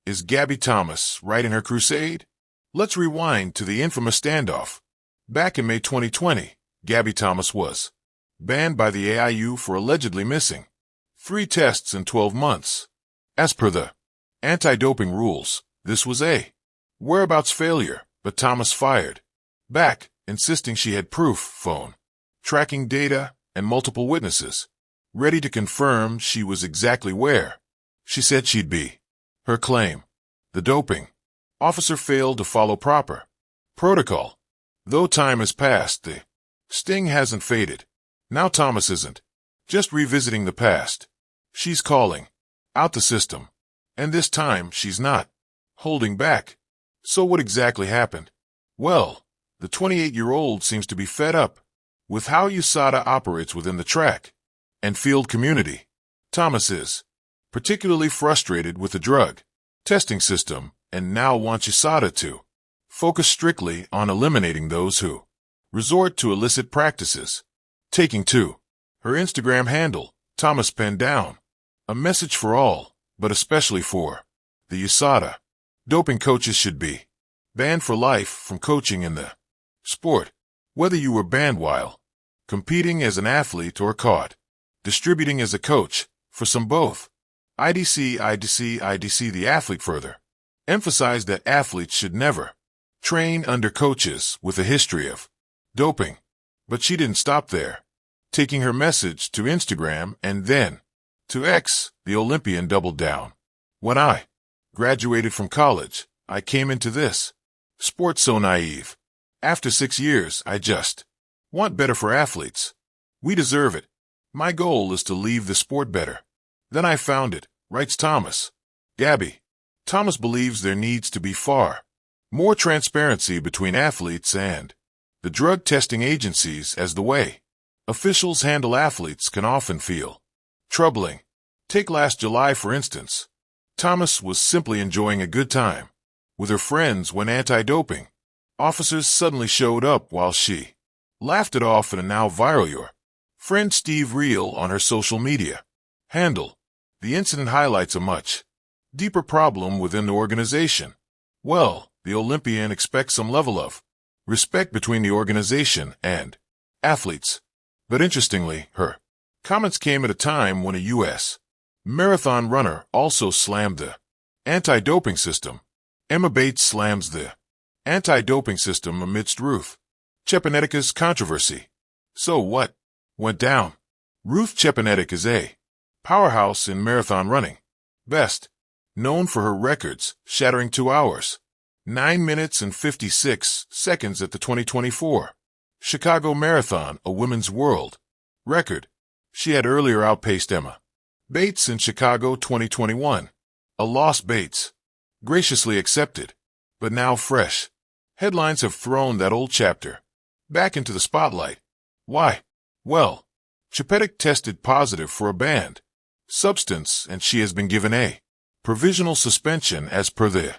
Is Gabby Thomas right in her crusade? Let's rewind to the infamous standoff. Back in May 2020, Gabby Thomas was banned by the AIU for allegedly missing 3 tests in 12 months. As per the anti-doping rules, this was a whereabouts failure, but Thomas fired back, insisting she had proof, phone tracking data, and multiple witnesses ready to confirm she was exactly where she said she'd be. Her claim: the doping officer failed to follow proper protocol. Though time has passed, the sting hasn't faded. Now Thomas isn't just revisiting the past. She's calling out the system. And this time she's not holding back. So what exactly happened? Well, the 28-year-old seems to be fed up with how USADA operates within the track and field community. Thomas is particularly frustrated with the drug testing system and now wants USADA to focus strictly on eliminating those who resort to illicit practices. Taking to her Instagram handle, Thomas penned down a message for all, but especially for the USADA. Doping coaches should be banned for life from coaching in the sport, whether you were banned while competing as an athlete or caught distributing as a coach, for some both. IDC. The athlete further emphasized that athletes should never train under coaches with a history of doping. But she didn't stop there. Taking her message to Instagram and then to X, the Olympian doubled down. When I graduated from college, I came into this sport so naive. After 6 years, I just want better for athletes. We deserve it. My goal is to leave the sport better. Then I found it, writes Thomas. Gabby Thomas believes there needs to be far more transparency between athletes and the drug testing agencies, as the way officials handle athletes can often feel troubling. Take last July, for instance. Thomas was simply enjoying a good time with her friends when anti-doping officers suddenly showed up while she laughed it off in a now viral Your Friend Steve reel on her social media handle. The incident highlights a much deeper problem within the organization. Well, the Olympian expects some level of respect between the organization and athletes. But interestingly, her comments came at a time when a U.S. marathon runner also slammed the anti-doping system. Emma Bates slams the anti-doping system amidst Ruth Chepnetica's controversy. So what went down? Ruth Chepnetic is a powerhouse in marathon running, best known for her records, shattering 2 hours, 9 minutes and 56 seconds at the 2024 Chicago Marathon, a women's world record. She had earlier outpaced Emma Bates in Chicago 2021, a loss Bates graciously accepted, but now fresh headlines have thrown that old chapter back into the spotlight. Why? Well, Chepnetic tested positive for a banned substance and she has been given a provisional suspension as per the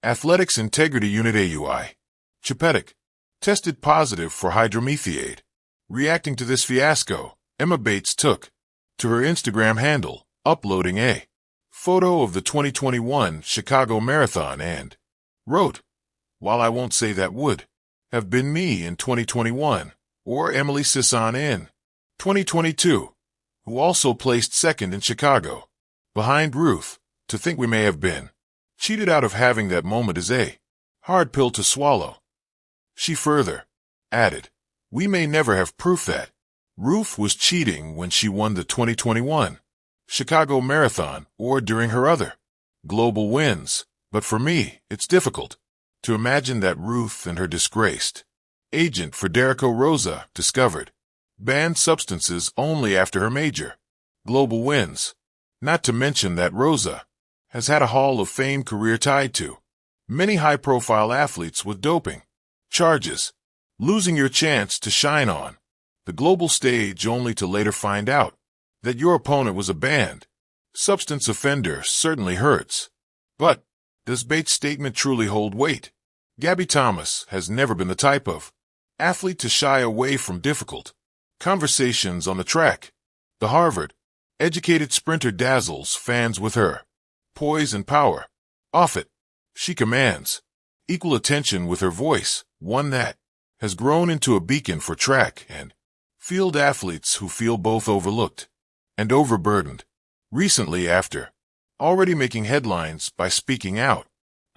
Athletics Integrity Unit AUI. Chepnetic tested positive for hydromethade. Reacting to this fiasco, Emma Bates took to her Instagram handle, uploading a photo of the 2021 Chicago Marathon and wrote, "While I won't say that would have been me in 2021, or Emily Sisson in 2022, who also placed second in Chicago, behind Ruth, to think we may have been cheated out of having that moment is a hard pill to swallow." She further added, "We may never have proof that Ruth was cheating when she won the 2021 Chicago Marathon or during her other global wins, but for me, it's difficult to imagine that Ruth and her disgraced agent Federico Rosa discovered banned substances only after her major global wins. Not to mention that Rosa has had a Hall of Fame career tied to many high-profile athletes with doping charges, losing your chance to shine on the global stage only to later find out that your opponent was a banned substance offender certainly hurts. But does Bates' statement truly hold weight? Gabby Thomas has never been the type of athlete to shy away from difficult conversations on the track. The Harvard-educated sprinter dazzles fans with her poise and power, Off it, she commands equal attention with her voice, one that has grown into a beacon for track and field athletes who feel both overlooked and overburdened. Recently, after already making headlines by speaking out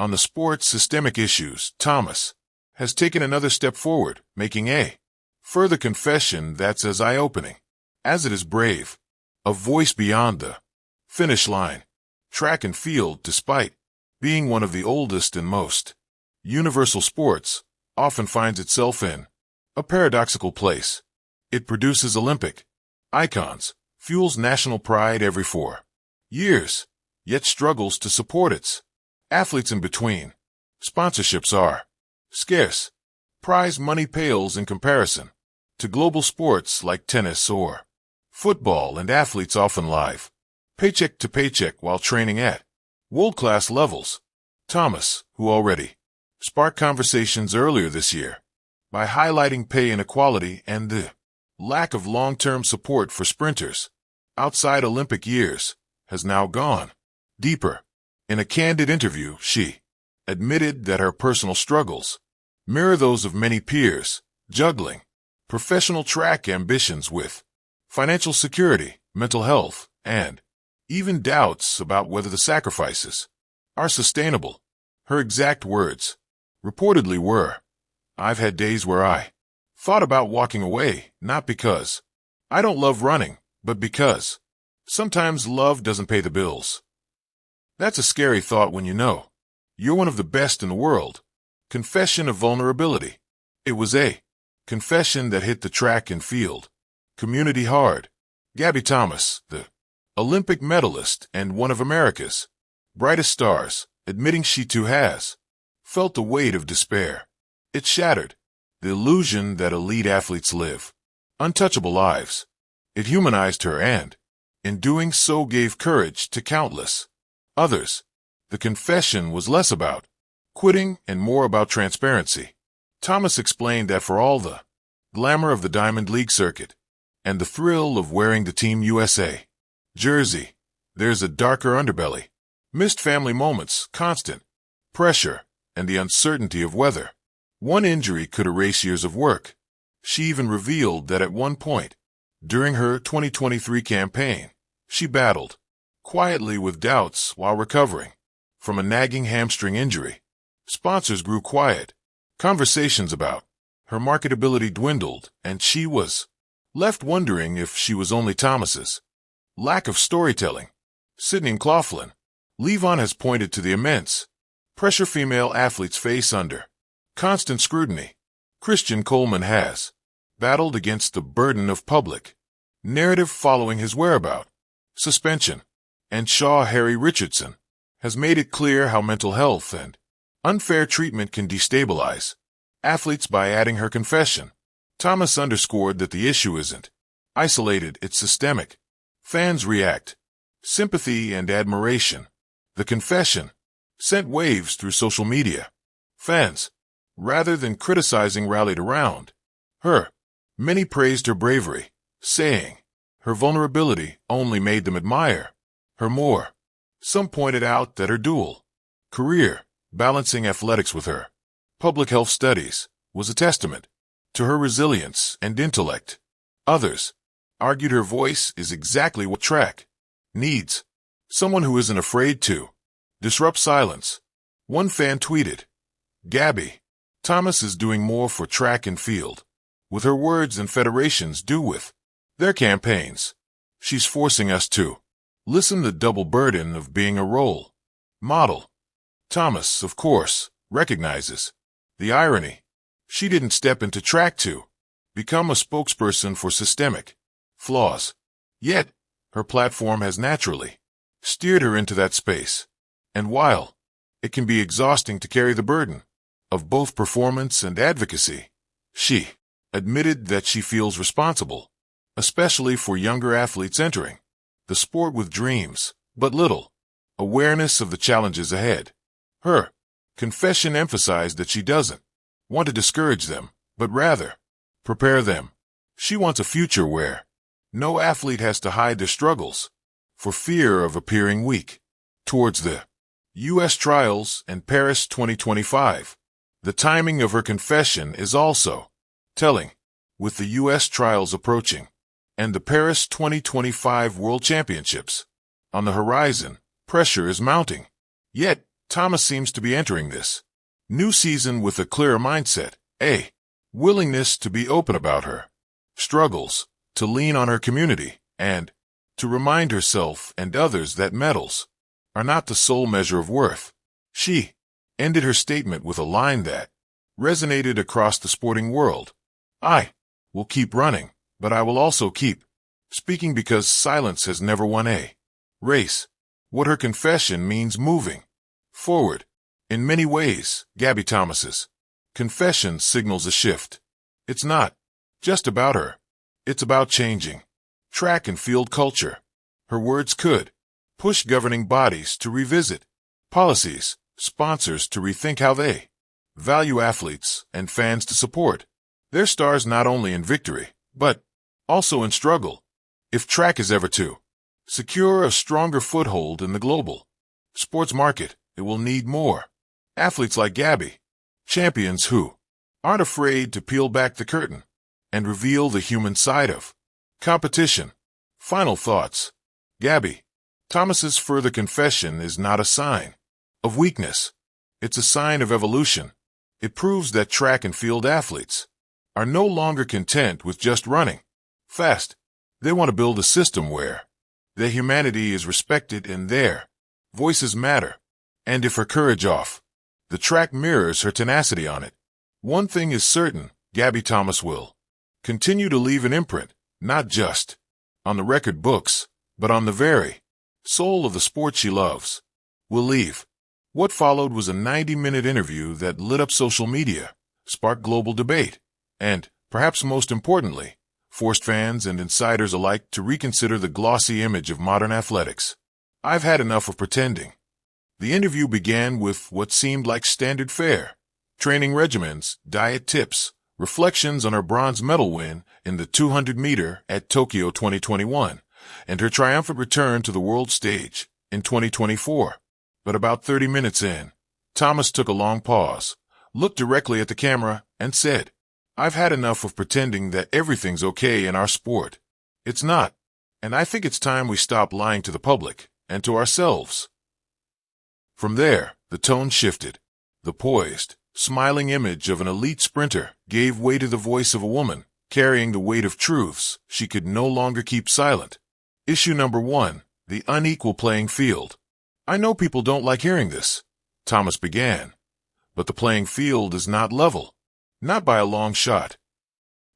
on the sport's systemic issues, Thomas has taken another step forward, making a further confession that's as eye-opening as it is brave. A voice beyond the finish line. Track and field, despite being one of the oldest and most universal sports, often finds itself in a paradoxical place. It produces Olympic icons, fuels national pride every 4 years, yet struggles to support its athletes in between. Sponsorships are scarce. Prize money pales in comparison to global sports like tennis or football, and athletes often live paycheck to paycheck while training at world-class levels. Thomas, who already sparked conversations earlier this year by highlighting pay inequality and the lack of long-term support for sprinters outside Olympic years, has now gone deeper. In a candid interview, she admitted that her personal struggles mirror those of many peers, juggling professional track ambitions with financial security, mental health, and even doubts about whether the sacrifices are sustainable. Her exact words reportedly were, "I've had days where I thought about walking away, not because I don't love running, but because sometimes love doesn't pay the bills." That's a scary thought when you know you're one of the best in the world. Confession of vulnerability. It was a confession that hit the track and field community hard. Gabby Thomas, the Olympic medalist and one of America's brightest stars, admitting she too has felt the weight of despair. It shattered the illusion that elite athletes live untouchable lives. It humanized her and, in doing so, gave courage to countless others. The confession was less about quitting and more about transparency. Thomas explained that for all the glamour of the Diamond League circuit and the thrill of wearing the Team USA jersey, there's a darker underbelly. Missed family moments, constant pressure, and the uncertainty of whether one injury could erase years of work. She even revealed that at one point during her 2023 campaign, she battled quietly with doubts while recovering from a nagging hamstring injury. Sponsors grew quiet. Conversations about her marketability dwindled, and she was left wondering if she was only Thomas's lack of storytelling. Sydney McLaughlin, Levon, has pointed to the immense pressure female athletes face under constant scrutiny. Christian Coleman has battled against the burden of public narrative following his whereabout suspension, and Shaw Harry Richardson has made it clear how mental health and unfair treatment can destabilize athletes. By adding her confession, Thomas underscored that the issue isn't isolated, it's systemic. Fans react sympathy and admiration. The confession sent waves through social media. Fans, rather than criticizing, rallied around her. Many praised her bravery, saying her vulnerability only made them admire her more. Some pointed out that her dual career, balancing athletics with her public health studies, was a testament to her resilience and intellect. Others argued her voice is exactly what track needs, someone who isn't afraid to disrupt silence. One fan tweeted, "Gabby Thomas is doing more for track and field with her words than federations do with their campaigns. She's forcing us to listen the double burden of being a role model." Thomas, of course, recognizes the irony. She didn't step into track to become a spokesperson for systemic flaws. Yet, her platform has naturally steered her into that space. And while it can be exhausting to carry the burden of both performance and advocacy, she admitted that she feels responsible, especially for younger athletes entering the sport with dreams, but little awareness of the challenges ahead. Her confession emphasized that she doesn't want to discourage them, but rather prepare them. She wants a future where no athlete has to hide their struggles for fear of appearing weak. Towards the U.S. trials, and Paris 2025. The timing of her confession is also telling. With the U.S. trials approaching and the Paris 2025 World Championships on the horizon, pressure is mounting. Yet, Thomas seems to be entering this new season with a clearer mindset, a willingness to be open about her struggles, to lean on her community, and to remind herself and others that medals are not the sole measure of worth. She ended her statement with a line that resonated across the sporting world. I will keep running, but I will also keep speaking because silence has never won a race. What her confession means moving forward. In many ways, Gabby Thomas's confession signals a shift. It's not just about her. It's about changing track and field culture. Her words could push governing bodies to revisit policies, sponsors to rethink how they value athletes, and fans to support their stars not only in victory, but also in struggle. If track is ever to secure a stronger foothold in the global sports market, it will need more athletes like Gabby, champions who aren't afraid to peel back the curtain and reveal the human side of competition. Final thoughts. Gabby Thomas's further confession is not a sign of weakness. It's a sign of evolution. It proves that track and field athletes are no longer content with just running fast. They want to build a system where their humanity is respected and their voices matter. And if her courage off the track mirrors her tenacity on it, one thing is certain, Gabby Thomas will continue to leave an imprint, not just on the record books, but on the very soul of the sport she loves. Will leave. What followed was a 90-minute interview that lit up social media, sparked global debate, and, perhaps most importantly, forced fans and insiders alike to reconsider the glossy image of modern athletics. I've had enough of pretending. The interview began with what seemed like standard fare: training regimens, diet tips, reflections on her bronze medal win in the 200-meter at Tokyo 2021, and her triumphant return to the world stage in 2024. But about 30 minutes in, Thomas took a long pause, looked directly at the camera, and said, "I've had enough of pretending that everything's okay in our sport. It's not. And I think it's time we stop lying to the public and to ourselves." From there, the tone shifted. The poised, smiling image of an elite sprinter gave way to the voice of a woman carrying the weight of truths she could no longer keep silent. Issue number 1, the unequal playing field. "I know people don't like hearing this," Thomas began, "but the playing field is not level. Not by a long shot."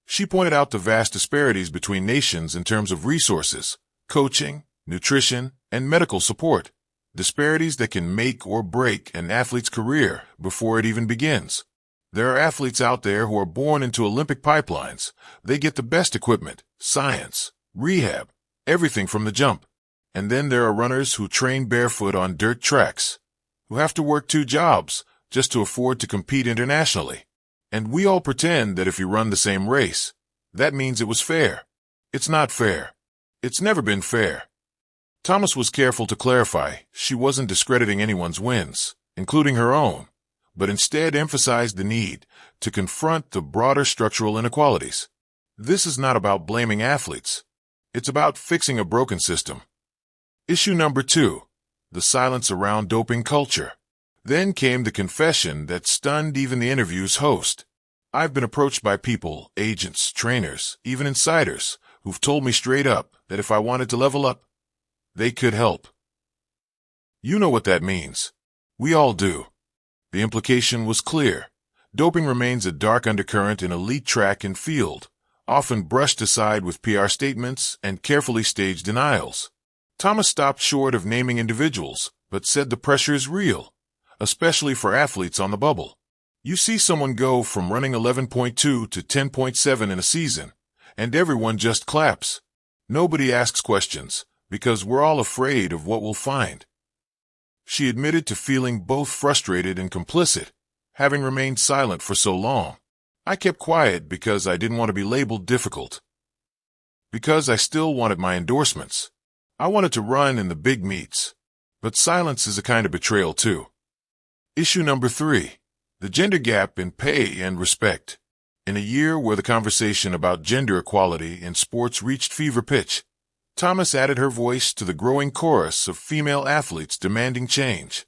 She pointed out the vast disparities between nations in terms of resources, coaching, nutrition, and medical support. Disparities that can make or break an athlete's career before it even begins. There are athletes out there who are born into Olympic pipelines. They get the best equipment, science, rehab, everything from the jump. And then there are runners who train barefoot on dirt tracks, who have to work 2 jobs just to afford to compete internationally. And we all pretend that if you run the same race, that means it was fair. It's not fair. It's never been fair. Thomas was careful to clarify she wasn't discrediting anyone's wins, including her own, but instead emphasized the need to confront the broader structural inequalities. This is not about blaming athletes. It's about fixing a broken system. Issue number 2, the silence around doping culture. Then came the confession that stunned even the interview's host. "I've been approached by people, agents, trainers, even insiders, who've told me straight up that if I wanted to level up, they could help." You know what that means. We all do. The implication was clear. Doping remains a dark undercurrent in elite track and field, often brushed aside with PR statements and carefully staged denials. Thomas stopped short of naming individuals, but said the pressure is real, especially for athletes on the bubble. You see someone go from running 11.2 to 10.7 in a season, and everyone just claps. Nobody asks questions, because we're all afraid of what we'll find. She admitted to feeling both frustrated and complicit, having remained silent for so long. "I kept quiet because I didn't want to be labeled difficult. Because I still wanted my endorsements. I wanted to run in the big meets. But silence is a kind of betrayal, too. Issue number 3. The gender gap in pay and respect. In a year where the conversation about gender equality in sports reached fever pitch, Thomas added her voice to the growing chorus of female athletes demanding change.